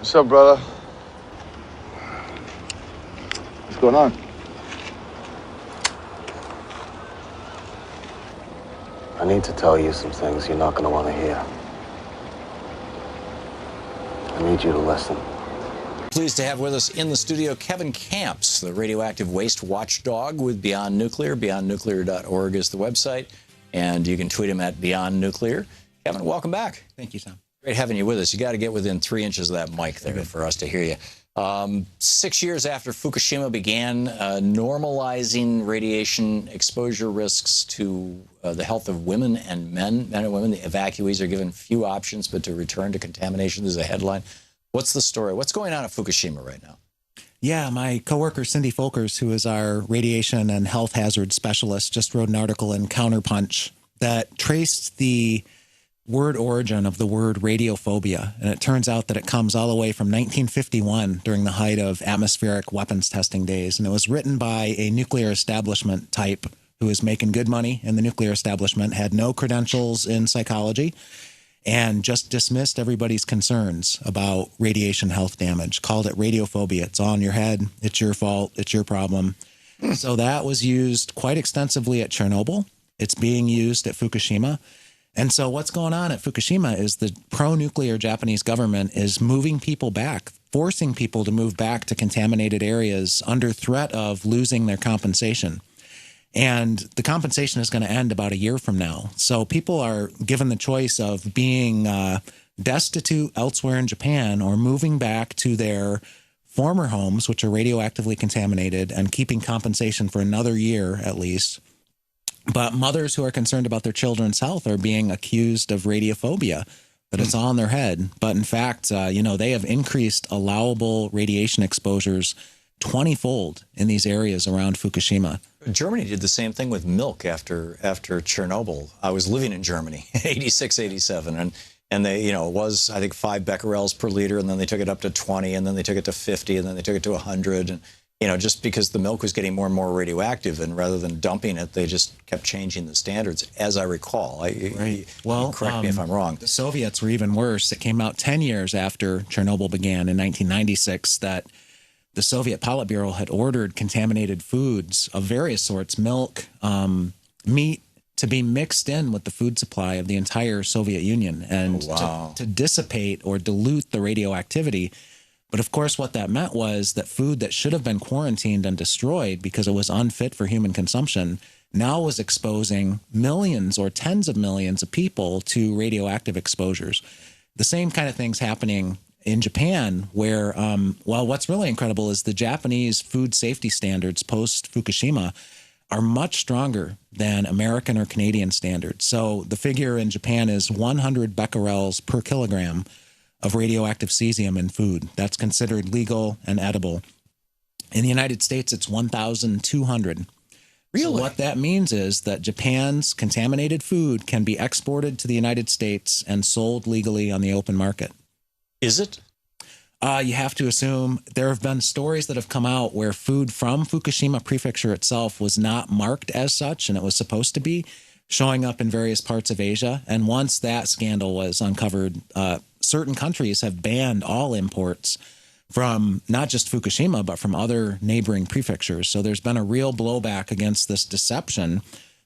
What's up, brother? What's going on? I need to tell you some things you're not going to want to hear. I need you to listen. Pleased to have with us in the studio Kevin Camps, the radioactive waste watchdog with Beyond Nuclear. BeyondNuclear.org is the website, and you can tweet him at Beyond Nuclear. Kevin, welcome back. Thank you, Tom. Great having you with us. You got to get within 3 inches of that mic there for us to hear you. 6 years after Fukushima began normalizing radiation exposure risks to the health of women and men and women, the evacuees are given few options but to return to contamination. There's a headline. What's the story? What's going on at Fukushima right now? Yeah, my coworker Cindy Folkers, who is our radiation and health hazard specialist, just wrote an article in Counterpunch that traced the word origin of the word radiophobia. And it turns out that it comes all the way from 1951 during the height of atmospheric weapons testing days. And it was written by a nuclear establishment type who was making good money in the nuclear establishment, had no credentials in psychology, and just dismissed everybody's concerns about radiation health damage, called it radiophobia. It's all in your head. It's your fault. It's your problem. So that was used quite extensively at Chernobyl. It's being used at Fukushima. And so what's going on at Fukushima is the pro-nuclear Japanese government is moving people back, forcing people to move back to contaminated areas under threat of losing their compensation. And the compensation is going to end about a year from now. So people are given the choice of being destitute elsewhere in Japan or moving back to their former homes, which are radioactively contaminated, and keeping compensation for another year at least. But mothers who are concerned about their children's health are being accused of radiophobia, that it's all in their head. But in fact, they have increased allowable radiation exposures 20-fold in these areas around Fukushima. Germany did the same thing with milk after Chernobyl. I was living in Germany, 86, 87, and they, it was, I think, 5 becquerels per liter, and then they took it up to 20, and then they took it to 50, and then they took it to 100, and just because the milk was getting more and more radioactive, and rather than dumping it, they just kept changing the standards, as I recall. Right. Well, correct me if I'm wrong. The Soviets were even worse. It came out 10 years after Chernobyl began in 1996 that the Soviet Politburo had ordered contaminated foods of various sorts, milk, meat, to be mixed in with the food supply of the entire Soviet Union and to dissipate or dilute the radioactivity. But of course, what that meant was that food that should have been quarantined and destroyed because it was unfit for human consumption now was exposing millions or tens of millions of people to radioactive exposures. The same kind of thing's happening in Japan, where, what's really incredible is the Japanese food safety standards post-Fukushima are much stronger than American or Canadian standards. So the figure in Japan is 100 becquerels per kilogram of radioactive cesium in food. That's considered legal and edible. In the United States, it's 1,200. Really? So what that means is that Japan's contaminated food can be exported to the United States and sold legally on the open market. Is it? You have to assume. There have been stories that have come out where food from Fukushima Prefecture itself was not marked as such, and it was supposed to be, showing up in various parts of Asia. And once that scandal was uncovered, certain countries have banned all imports from not just Fukushima, but from other neighboring prefectures. So there's been a real blowback against this deception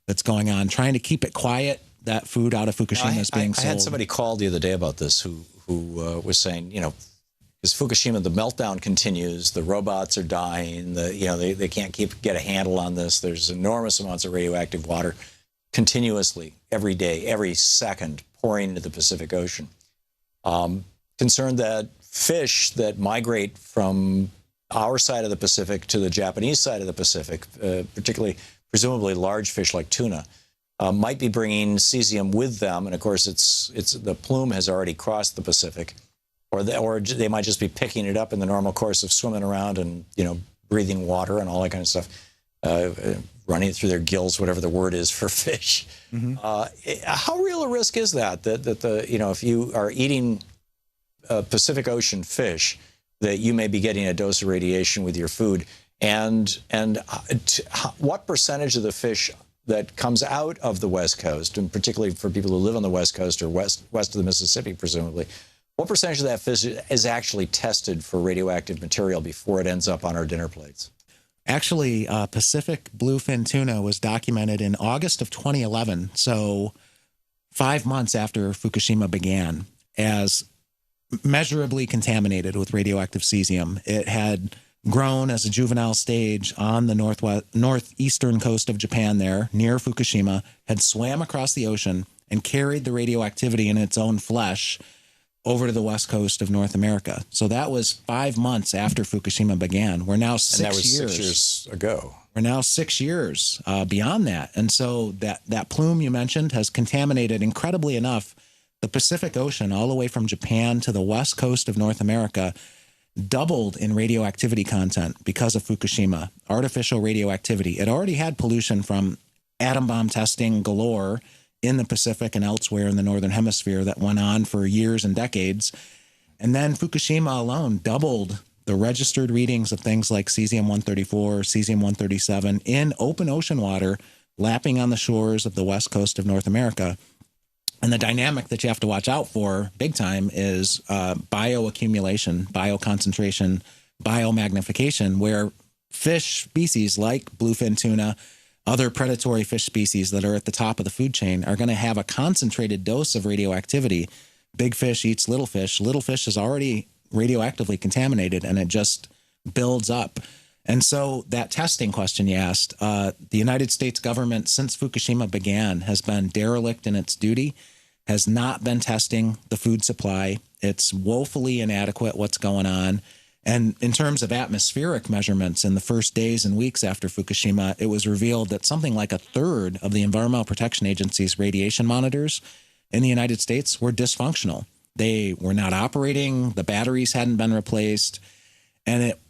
that's going on, trying to keep it quiet, that food out of Fukushima is being sold. I had somebody call the other day about this who was saying, because Fukushima, the meltdown continues, the robots are dying, they can't get a handle on this. There's enormous amounts of radioactive water continuously, every day, every second, pouring into the Pacific Ocean. Concerned that fish that migrate from our side of the Pacific to the Japanese side of the Pacific, particularly presumably large fish like tuna, might be bringing cesium with them, and of course, the plume has already crossed the Pacific, or they might just be picking it up in the normal course of swimming around and breathing water and all that kind of stuff, running it through their gills, whatever the word is for fish. Mm-hmm. How real a risk is that if you are eating Pacific Ocean fish, that you may be getting a dose of radiation with your food, and what percentage of the fish that comes out of the West Coast, and particularly for people who live on the West Coast or west of the Mississippi, presumably, What percentage of that fish is actually tested for radioactive material before it ends up on our dinner plates? Actually, Pacific bluefin tuna was documented in August of 2011, so 5 months after Fukushima began, as measurably contaminated with radioactive cesium. It had grown as a juvenile stage on the northeastern coast of Japan there, near Fukushima, had swam across the ocean and carried the radioactivity in its own flesh over to the west coast of North America. So that was 5 months after Fukushima began. We're now 6 years. And that was 6 years ago. We're now 6 years beyond that. And so that plume you mentioned has contaminated, incredibly enough, the Pacific Ocean all the way from Japan to the west coast of North America, doubled in radioactivity content because of Fukushima, artificial radioactivity. It already had pollution from atom bomb testing galore in the Pacific and elsewhere in the Northern Hemisphere that went on for years and decades. And then Fukushima alone doubled the registered readings of things like Cesium-134, Cesium-137 in open ocean water, lapping on the shores of the west coast of North America. And the dynamic that you have to watch out for big time is bioaccumulation, bioconcentration, biomagnification, where fish species like bluefin tuna, other predatory fish species that are at the top of the food chain are going to have a concentrated dose of radioactivity. Big fish eats little fish. Little fish is already radioactively contaminated, and it just builds up. And so that testing question you asked, the United States government, since Fukushima began, has been derelict in its duty, has not been testing the food supply. It's woefully inadequate what's going on. And in terms of atmospheric measurements in the first days and weeks after Fukushima, it was revealed that something like a third of the Environmental Protection Agency's radiation monitors in the United States were dysfunctional. They were not operating. The batteries hadn't been replaced. And it,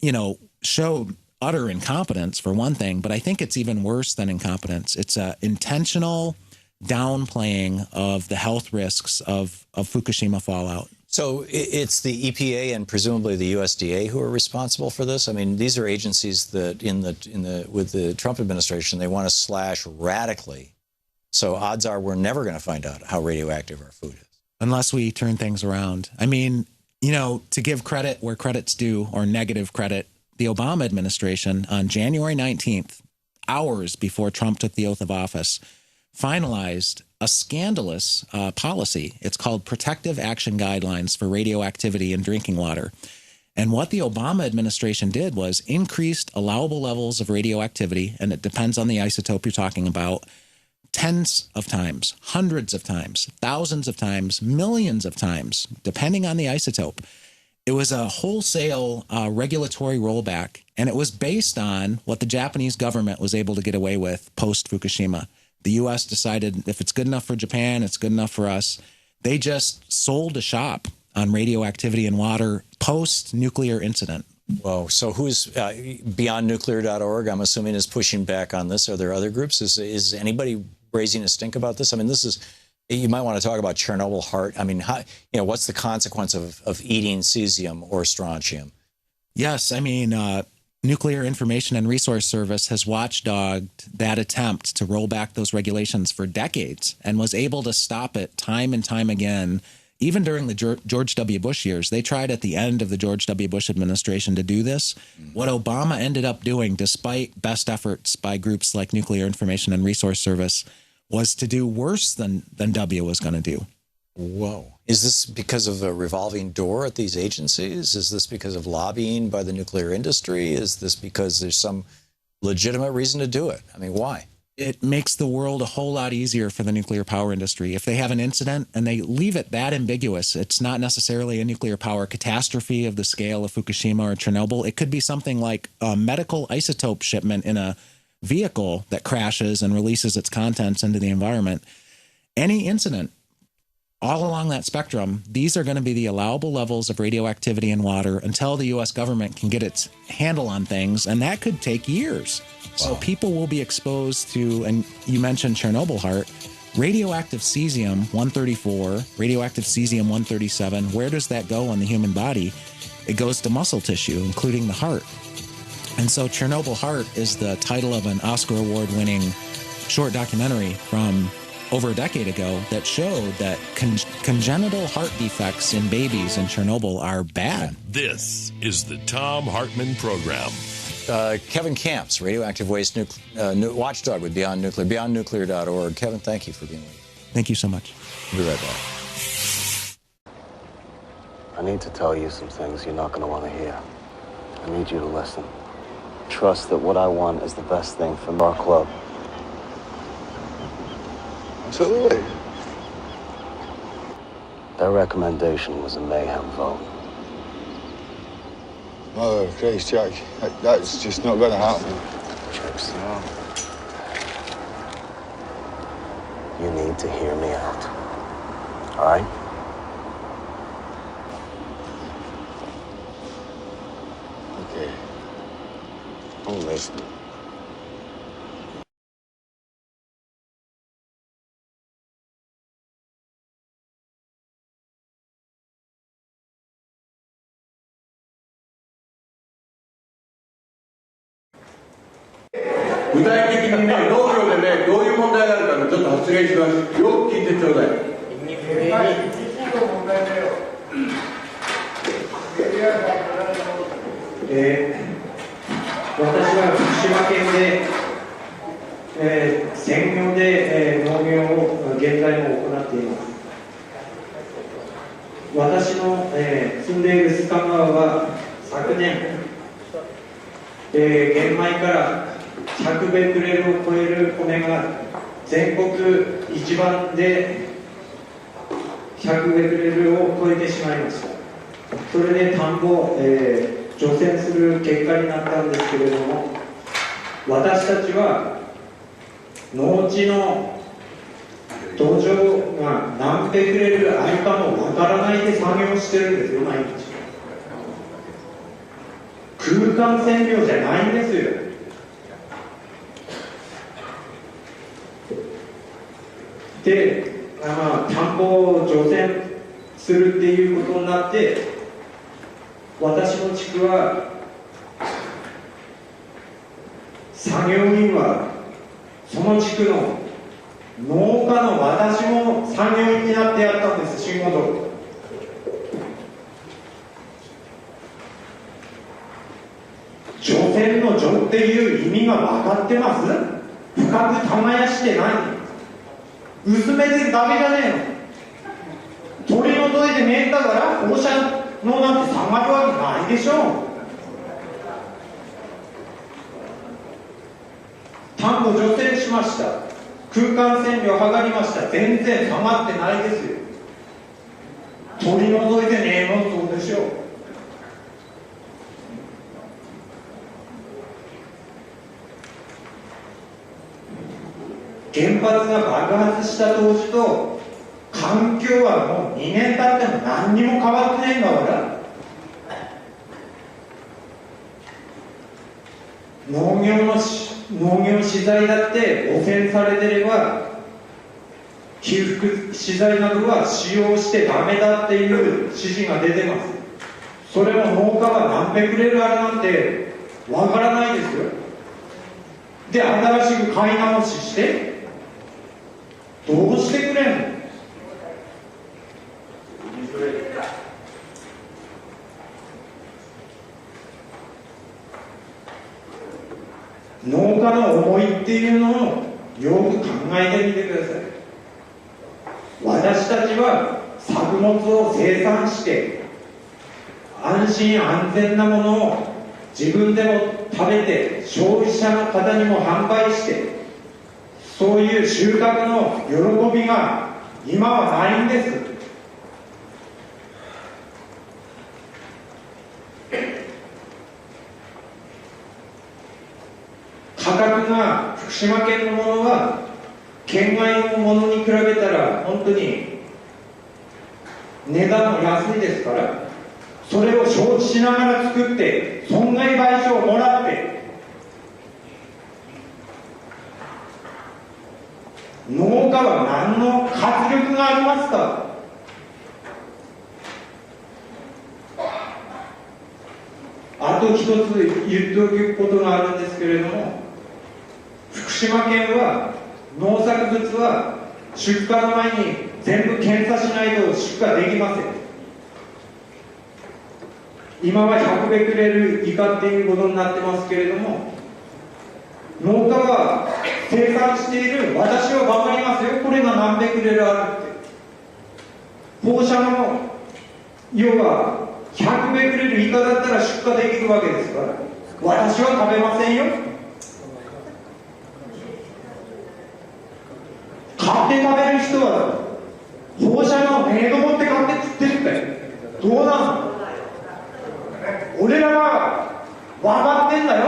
showed utter incompetence for one thing, but I think it's even worse than incompetence. It's an intentional downplaying of the health risks of Fukushima fallout. So it's the EPA and presumably the USDA who are responsible for this. I mean, these are agencies that with the Trump administration, they want to slash radically. So odds are we're never going to find out how radioactive our food is. Unless we turn things around. I mean, to give credit where credit's due, or negative credit, the Obama administration on January 19th, hours before Trump took the oath of office, finalized a scandalous policy. It's called Protective Action Guidelines for Radioactivity in Drinking Water. And what the Obama administration did was increased allowable levels of radioactivity, and it depends on the isotope you're talking about, tens of times, hundreds of times, thousands of times, millions of times, depending on the isotope. It was a wholesale regulatory rollback, and it was based on what the Japanese government was able to get away with post-Fukushima. The U.S. decided if it's good enough for Japan, it's good enough for us. They just sold a shop on radioactivity in water post-nuclear incident. Whoa. So who's beyondnuclear.org, I'm assuming, is pushing back on this? Are there other groups? Is anybody raising a stink about this? I mean, you might want to talk about Chernobyl heart. I mean, what's the consequence of eating cesium or strontium? Yes. I mean, Nuclear Information and Resource Service has watchdogged that attempt to roll back those regulations for decades and was able to stop it time and time again. Even during the George W. Bush years, they tried at the end of the George W. Bush administration to do this. What Obama ended up doing, despite best efforts by groups like Nuclear Information and Resource Service, was to do worse than W was going to do. Whoa. Is this because of a revolving door at these agencies? Is this because of lobbying by the nuclear industry? Is this because there's some legitimate reason to do it? I mean, why? It makes the world a whole lot easier for the nuclear power industry. If they have an incident and they leave it that ambiguous, it's not necessarily a nuclear power catastrophe of the scale of Fukushima or Chernobyl. It could be something like a medical isotope shipment in a vehicle that crashes and releases its contents into the environment. Any incident all along that spectrum, these are going to be the allowable levels of radioactivity in water until the U.S. government can get its handle on things, and that could take years. Wow. So people will be exposed to, and you mentioned Chernobyl heart, radioactive Cesium-134, radioactive Cesium-137. Where does that go in the human body? It goes to muscle tissue, including the heart. And so Chernobyl heart is the title of an Oscar Award-winning short documentary from over a decade ago that showed that congenital heart defects in babies in Chernobyl are bad. This is the Thom Hartmann Program. Kevin Camps, radioactive waste watchdog with Beyond Nuclear, beyondnuclear.org. Kevin, thank you for being with me. Thank you so much. We'll be right back. I need to tell you some things you're not going to want to hear. I need you to listen. Trust that what I want is the best thing for our club. Absolutely. That recommendation was a mayhem vote. Oh, Christ, Jack. That's just not going to happen. No. You need to hear me out. All right? Okay. I'm listening.具体的にね、農業でね、どういう問題があるかのちょっと発言します。よく聞いてちょうだい。私は福島県で、専業で、農業を現在も行っています。私の、住んでいる須賀川は昨年、玄米から100ベクレルを超える米が全国一番で100ベクレルを超えてしまいました。それで田んぼを、除染する結果になったんですけれども、私たちは農地の土壌が何ベクレルあるかもわからないで作業してるんですよ、毎日。空間線量じゃないんですよ。で、田んぼを除染するっていうことになって、私の地区は作業員はその地区の農家の私も作業員になってやったんです、仕事。除染の除っていう意味が分かってます？深く耕してない。薄めてダメじゃねえの。取り除いてねえんだから放射能なんて下がるわけないでしょ。田んぼ除染しました。空間線量測りました。全然下がってないですよ。取り除いてねえの、そうでしょう。原発が爆発した当時と環境はもう2年経っても何にも変わってないんだから。農業資材だって汚染されてれば被覆資材などは使用してダメだっていう指示が出てます。それも農家が何ベクレルあるなんてわからないですよ。で、新しく買い直ししてどうしてくれんの？農家の思いっていうのをよく考えてみてください。私たちは作物を生産して安心安全なものを自分でも食べて消費者の方にも販売してそういう収穫の喜びが今はないんです。価格が福島県のものは県外のものに比べたら本当に値段も安いですから、それを承知しながら作って損害賠償をもらって農家は何の活力がありますか？あと一つ言っておくことがあるんですけれども、福島県は農作物は出荷の前に全部検査しないと出荷できません。今は100ベクレル以下っていうことになってますけれども、農家が生産している、私は分かりますよ、これが何ベクレルあるって。放射能要は100ベクレル以下だったら出荷できるわけですから、私は食べませんよ。買って食べる人は放射能メイド持って買って食ってるってどうなの？俺らは分かってんだよ。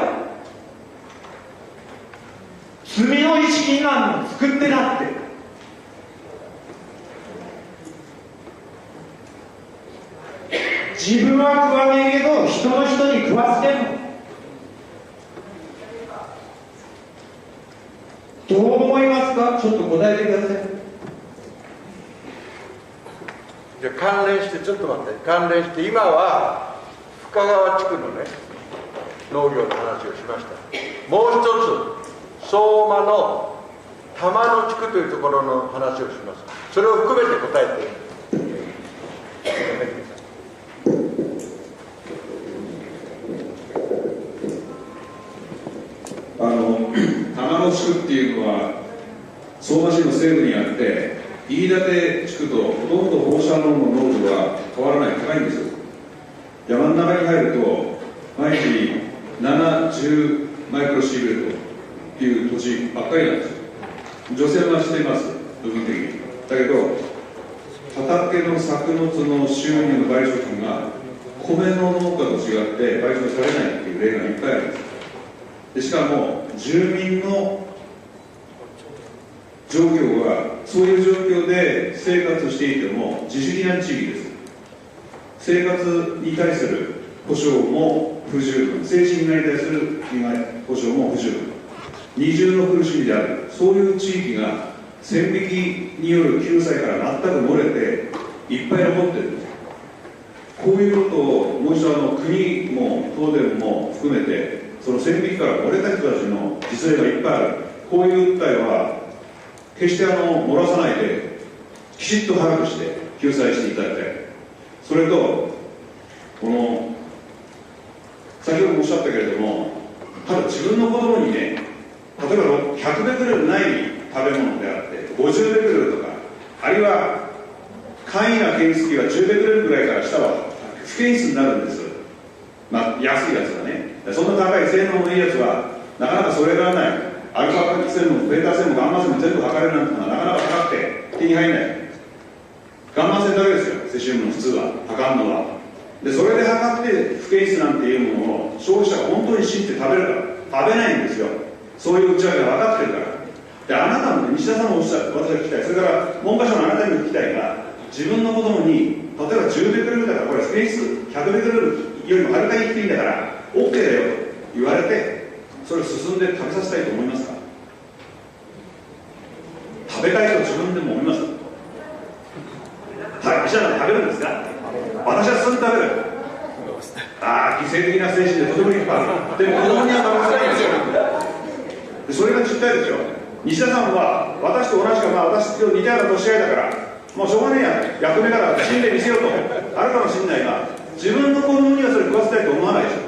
罪の意識になるの作ってなって。自分は食わねえけど人の人に食わせてんの。どう思いますか？ちょっと答えてください。じゃあ関連してちょっと待って、関連して今は深川地区のね農業の話をしました。もう一つ相馬の玉野地区というところの話をします。それを含めて答えて。玉野地区っていうのは相馬市の西部にあって、飯舘地区とほとんど放射能の濃度が変わらない、高いんですよ。山の中に入ると毎日7、10マイクロシーベルトっていう土地ばっかりなんですよ。除染はしています、部分的に。だけど畑の作物の収入の賠償金が米の農家と違って賠償されないっていう例がいっぱいあるんです。でしかも住民の状況はそういう状況で生活していても自主避難地域です。生活に対する保障も不十分、精神被害に対する被害保障も不十分、二重の苦しみである、そういう地域が線引きによる救済から全く漏れていっぱい残ってるんです。こういうことをもう一度国も東電も含めてその線引きから漏れた人たちの実例がいっぱいある。こういう訴えは決して漏らさないできちっと把握して救済していただきたい。それとこの先ほどもおっしゃったけれども、ただ自分の子供にね、例えば100ベクレルない食べ物であって50ベクレルとか、あるいは簡易な検出器が10ベクレルぐらいから下は不検出になるんです。まあ安いやつがね、そんな高い性能のいいやつはなかなかそれがない。アルファ線もベータ線もガンマ線も全部測れるなんてのはなかなか高くて手に入らない。ガンマ線だけですよ、セシウムの普通は測るのは。でそれで測って不検出なんていうものを消費者が本当に信じて食べるか、食べないんですよ。そういう内訳が分かってるから。であなたも、ね、西田さんもおっしゃる、私は聞きたい。それから文科省のあなたにも聞きたいが、自分の子供に例えば10ベクレルだからこれ不検出100ベクレルよりもはるかに低いんだから OK だよと言われて、それを進んで食べさせたいと思いますか？食べたいと自分でも思いますか？医者なら食べるんですか？私は進んで食べる。ああ、犠牲的な精神でとてもいっぱいある。でも子供には食べさせないんですよ。それが実態ですよ。西田さんは私と同じか、まあ私と似たような年合いだからもうしょうがねえや、役目から死んでみせようとあるかもしれないが、自分の子供にはそれ食わせたいと思わないでしょ。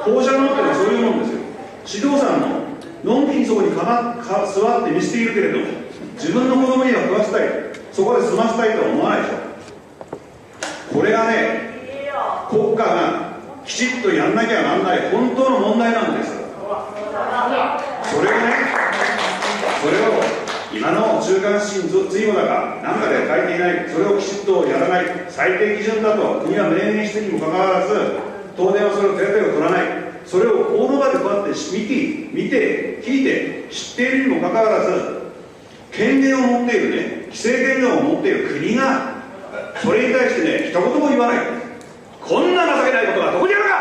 放射能ってのはそういうもんですよ。指導者ののんきにそこに座って見せているけれども、自分の子供には食わせたい、そこで済ませたいとは思わないでしょ。これがね、国家がきちっとやんなきゃならない本当の問題なんです。それをね、それを今の中間指針随後だかなんかで書いていない、それをきちっとやらない、最低基準だと国は明言してにもかかわらず東電はそれを手当てを取らない、それを大の場でこうやって見て聞いて知っているにもかかわらず、権限を持っているね、規制権限を持っている国がそれに対してね、一言も言わない。こんな情けないことがどこにあるか。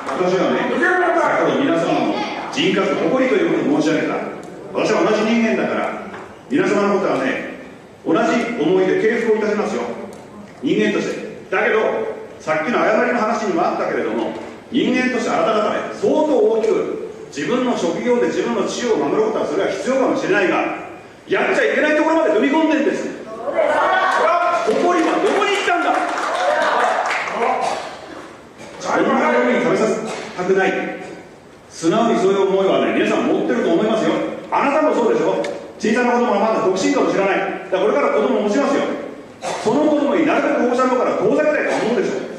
私はね、先ほど皆様の人格誇りということを申し上げた。私は同じ人間だから皆様のことはね、同じ思いで敬服をいたしますよ、人間として。だけどさっきの誤りの話にもあったけれども、人間としてあなた方ね、相当大きく自分の職業で自分の地位を守ることはそれは必要かもしれないが、やっちゃいけないところまで踏み込んでるんです。誇りはどこに行ったんだ。みんなのように食べさせたくない、素直にそういう思いはね、皆さん持ってると思いますよ。あなたもそうでしょ。小さな子供はまだ独身かもしれない。だからこれから子供を持ちますよ。その子供になるべく保護者の方から遠ざけたいと思うでしょ。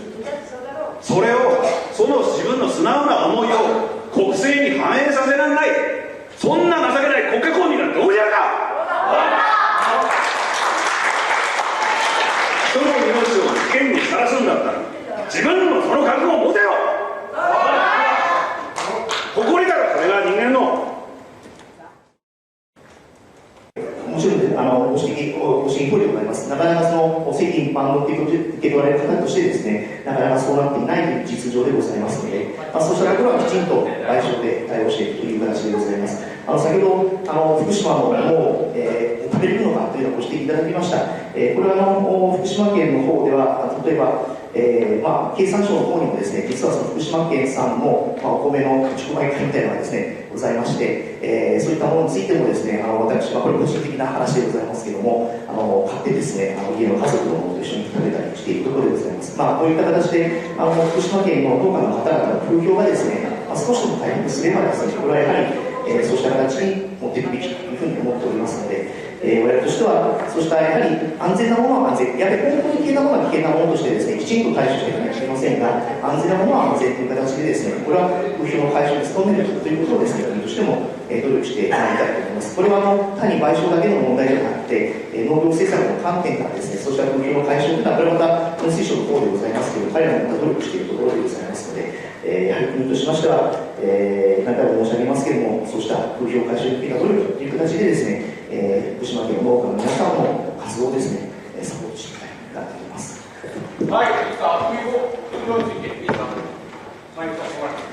それを、その自分の素直な思いを国政に反映させられない、そんな情けない国家公認がどうやるか。人の命を危険にさらすんだったら自分のその覚悟を持てよ。誇りだろ、それが人間の。もちろんご指摘通りでございます。なかなかその世間一般の受け取られる方としてですね、なかなかそうなっていないという実情でございますので、そうしたところはきちんと賠償で対応していくという形でございます。先ほど福島のものを、食べれるのかというのをご指摘いただきました。これは福島県の方では、例えば経産省の方にもですね、実はその福島県産の、お米の直売会みたいなのがですね、ございまして、そういったものについてもですね、私はこれ個人的な話でございますけれども、買ってですね、家の家族の者と一緒に食べたりしているところでございます。こういった形で福島県の農家の方々の風評がですね、少しでも回復すればですね、これはやはり、そうした形に持っていくべきというふうに思っておりますので、我々としては、そうしたやはり安全なものは安全、やはり本当に危険なものは危険なものとしてですね、きちんと対処していかなきゃいけませんが、安全なものは安全という形でですね、これは風評の解消に努めるということをですね、国としても努力してまいりたいと思います。これは単に賠償だけの問題ではなくて、農業政策の観点からですね、そうした風評の解消というのは、これまた農水省の方でございますけれども、彼らもまた努力しているところでございますので、やはり国としましては、何回も申し上げますけれども、そうした風評解消に向けた努力という形でですね、福島県の農家の皆さんの活動をですね、サポートしていきたいとなっております。はい、いいか、風評について、いいか、前にさせてもらって。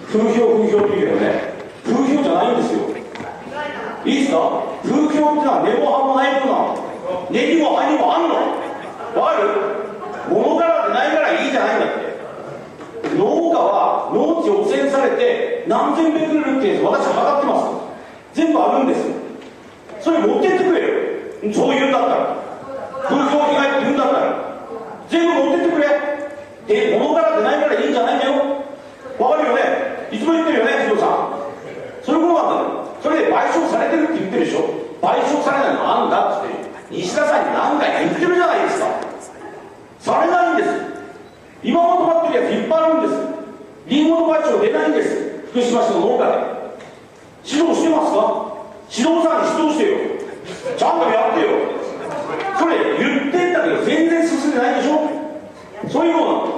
風評っていうけどね、風評じゃないんですよ。いいですか、風評ってのは根も葉もないものなの。根にも葉にもあんの。わかる？物からってないからいいじゃないんだって。農家は農地汚染されて何千ベクレルってやつ私は測ってます。全部あるんです。それ持ってってくれよ。そう言うんだったら、風評被害って言うんだったら全部持ってってくれ。物からってないからいいんじゃないんだよ。わかるよね。いつも言ってるよね、藤尾さん。そういうことなんだよ。それで賠償されてるって言ってるでしょ。賠償されないのなんだって西田さんに何回か言ってるじゃないですか。されないんです。今も止まってるやついっぱいあるんです。リンゴの賠償出ないんです。福島市の農家で指導してますか。指導さんに指導してよ。ちゃんとやってよ。それ言ってんだけど全然進んでないでしょ。そういうのなの。